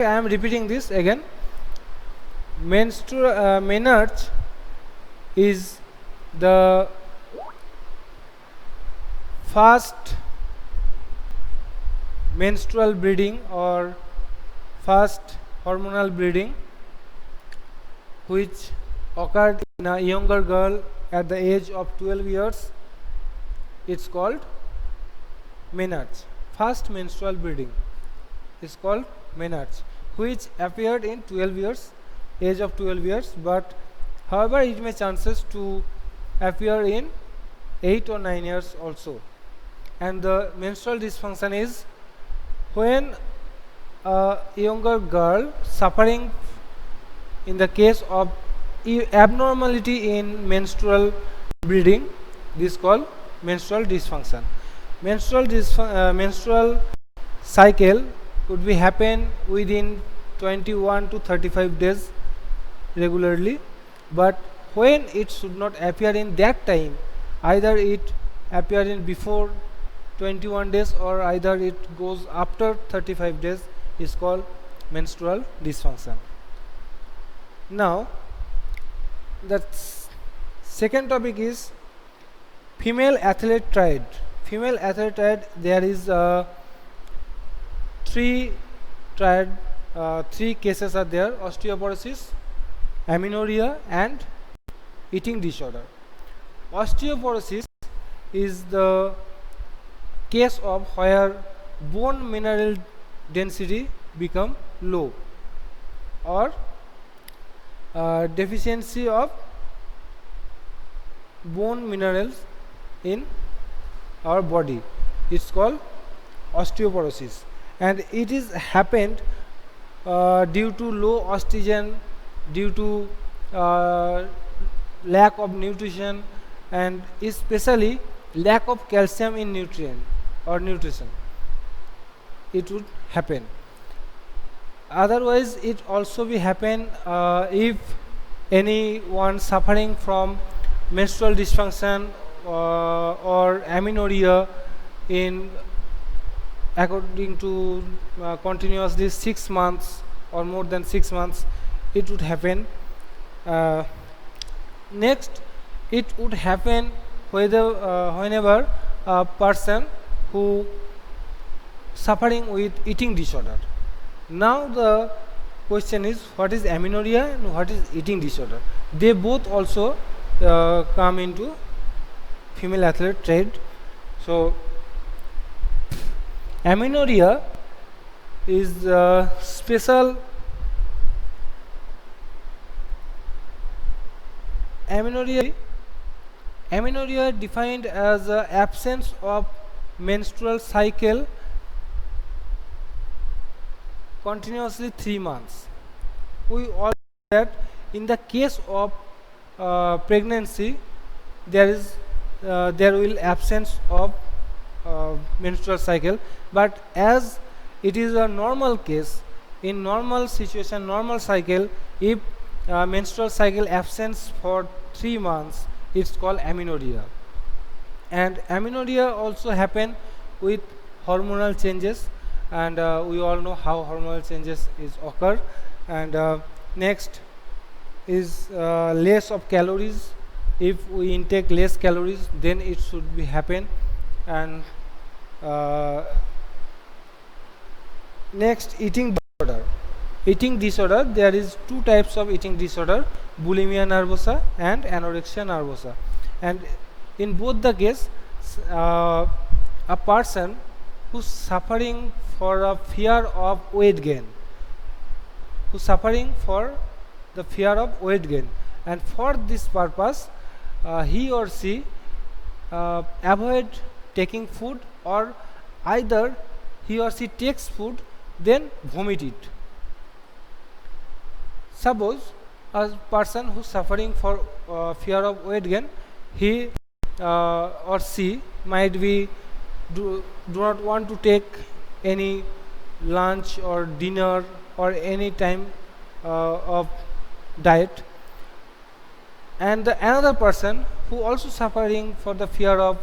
I am repeating this again. Menarche is the first menstrual bleeding or first hormonal bleeding which occurred in a younger girl at the age of 12 years. It's called menarche. First menstrual bleeding is called menarche, which appeared in 12 years, age of 12 years, but however it may chances to appear in 8 or 9 years also. And the menstrual dysfunction is when a younger girl suffering in the case of abnormality in menstrual bleeding, this is called menstrual dysfunction. Menstrual cycle could be happen within 21 to 35 days regularly, but when it should not appear in that time, either it appear in before 21 days or either it goes after 35 days, is called menstrual dysfunction. Now the second topic is female athlete triad. Female athlete triad, there is three cases are there: osteoporosis, amenorrhea and eating disorder. Osteoporosis is the case of where bone mineral density become low or deficiency of bone minerals in our body. It's called osteoporosis, and it is happened due to low oxygen, due to lack of nutrition, and especially lack of calcium in nutrition. It would happen. Otherwise it also be happen if anyone suffering from menstrual dysfunction or amenorrhea in according to continuously 6 months or more than 6 months, it would happen. Next, it would happen whenever a person who suffering with eating disorder. Now the question is, what is amenorrhea and what is eating disorder? They both also come into female athlete triad. So amenorrhea is special. Amenorrhea defined as absence of menstrual cycle continuously 3 months. We all know that in the case of pregnancy there will absence of menstrual cycle, but as it is a normal case, in normal situation, normal cycle, if menstrual cycle absence for 3 months, it's called amenorrhea. And amenorrhea also happen with hormonal changes, and we all know how hormonal changes is occur. And next is less of calories. If we intake less calories, then it should be happen. And next, eating disorder. There is two types of eating disorder: bulimia nervosa and anorexia nervosa. And in both the case, a person who's suffering for a fear of weight gain, and for this purpose he or she avoid taking food, or either he or she takes food then vomit it. Suppose a person who is suffering for fear of weight gain, he or she might be do not want to take any lunch or dinner or any time of diet, and another person who also suffering for the fear of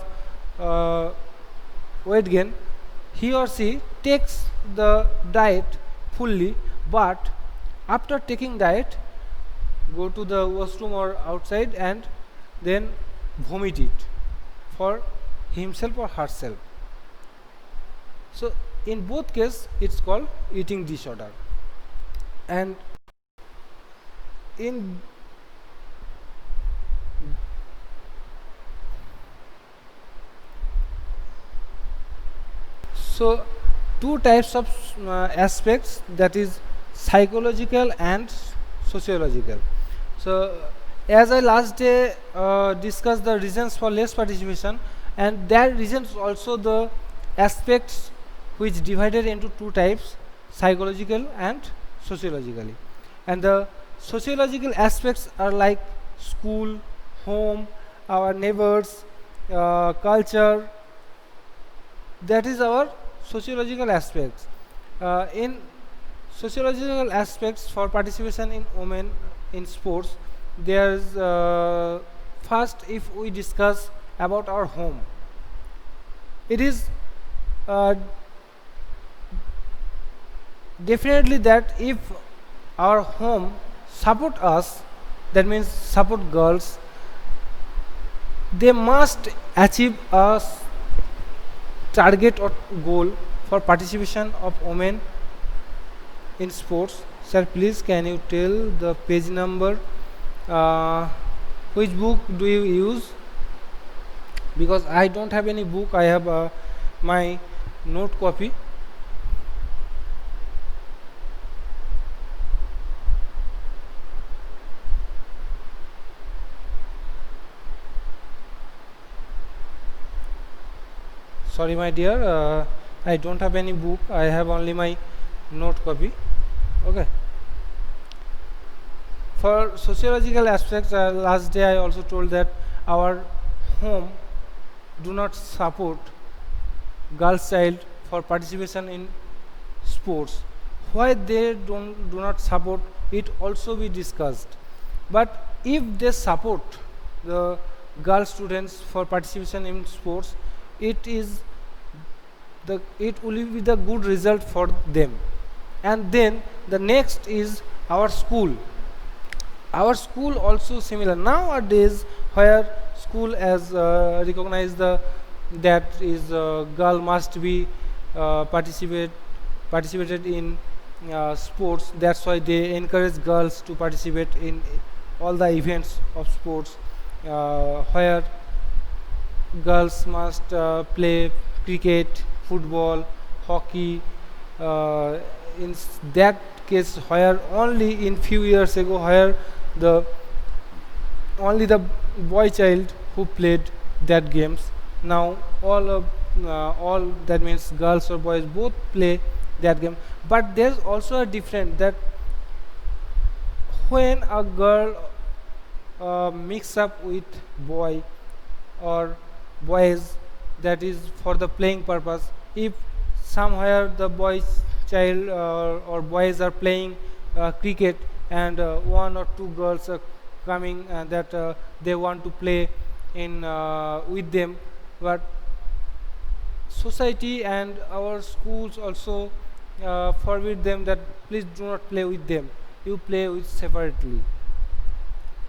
weight gain, he or she takes the diet fully, but after taking diet go to the washroom or outside and then vomit it for himself or herself. So in both cases it's called eating disorder. And in so two types of aspects, that is psychological and sociological. So as I last day discussed the reasons for less participation, and that reasons also the aspects which divided into two types, psychological and sociologically. And the sociological aspects are like school, home, our neighbors, culture. That is our sociological aspects. In sociological aspects for participation in women in sports, there's first, if we discuss about our home, it is definitely that if our home support us, that means support girls, they must achieve a target or goal for participation of women in sports. Sir, please can you tell the page number? Which book do you use? Because I don't have any book, I have my note copy. Sorry my dear, I don't have any book, I have only my note copy. Okay. For sociological aspects, last day I also told that our home do not support girls child for participation in sports. Why they do not support it also be discussed. But if they support the girl students for participation in sports, it will be the good result for them. And then the next is our school. Our school also similar nowadays, where school has recognized that is girl must be participated in sports. That's why they encourage girls to participate in all the events of sports, where girls must play cricket, football, hockey. In that case, where only in few years ago, where only the boy child who played that games, now all that means girls or boys both play that game. But there's also a difference, that when a girl mix up with boy or boys, that is for the playing purpose. If somewhere the boys child or boys are playing cricket, and one or two girls are coming and that they want to play in with them, but society and our schools also forbid them that please do not play with them, you play with separately.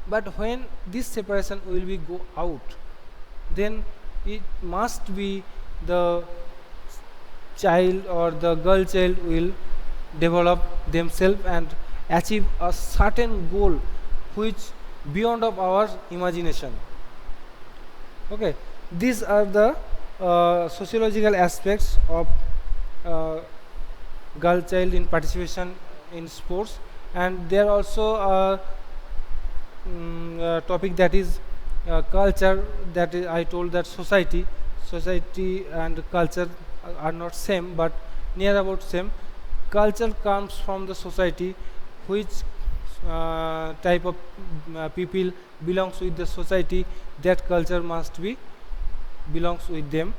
But when this separation will be go out, then it must be the child or the girl child will develop themselves and achieve a certain goal which beyond of our imagination. Okay, these are the sociological aspects of girl child in participation in sports. And there also topic, that is culture, that is I told that society and culture are not same but near about same. Culture comes from the society, which type of people belongs with the society, that culture must be belongs with them.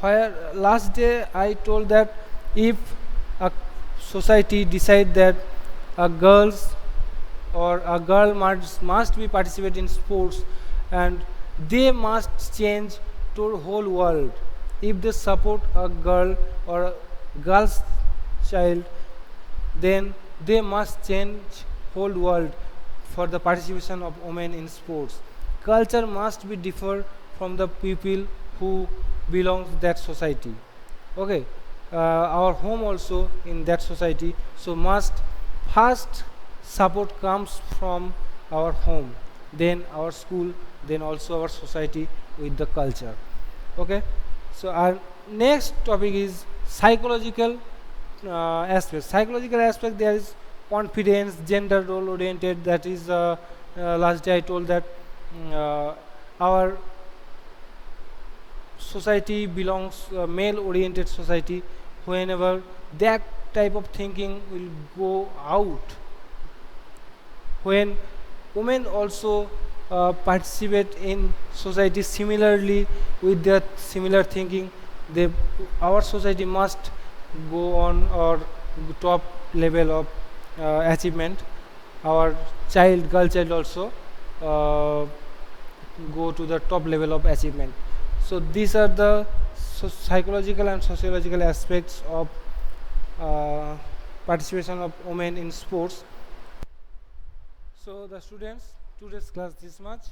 Where last day I told that if a society decide that a girls or a girl must be participate in sports, and they must change to whole world. If they support a girl or a girl's child, then they must change whole world for the participation of women in sports. Culture must be differ from the people who belongs to that society. Okay, our home also in that society, so must first support comes from our home, then our school, then also our society with the culture. Okay, so our next topic is psychological aspect. Psychological aspect, there is confidence, gender role oriented. That is last day I told that our society belongs male oriented society. Whenever that type of thinking will go out, when women also participate in society similarly with their similar thinking, they, our society must go on or top level of achievement. Our child, girl child also uh, go to the top level of achievement. So these are the psychological and sociological aspects of uh, participation of women in sports. So the students, today's class this much.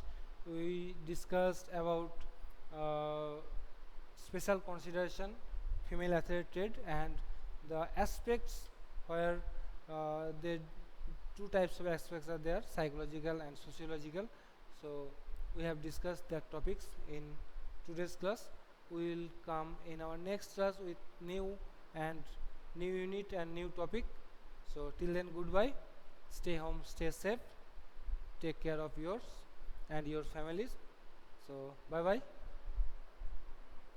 We discussed about uh, special consideration, female athlete trade, and the aspects where the two types of aspects are there, psychological and sociological. So we have discussed that topics in today's class. We will come in our next class with new and new unit and new topic. So till then, goodbye. Stay home, stay safe, take care of yours and your families. So bye bye.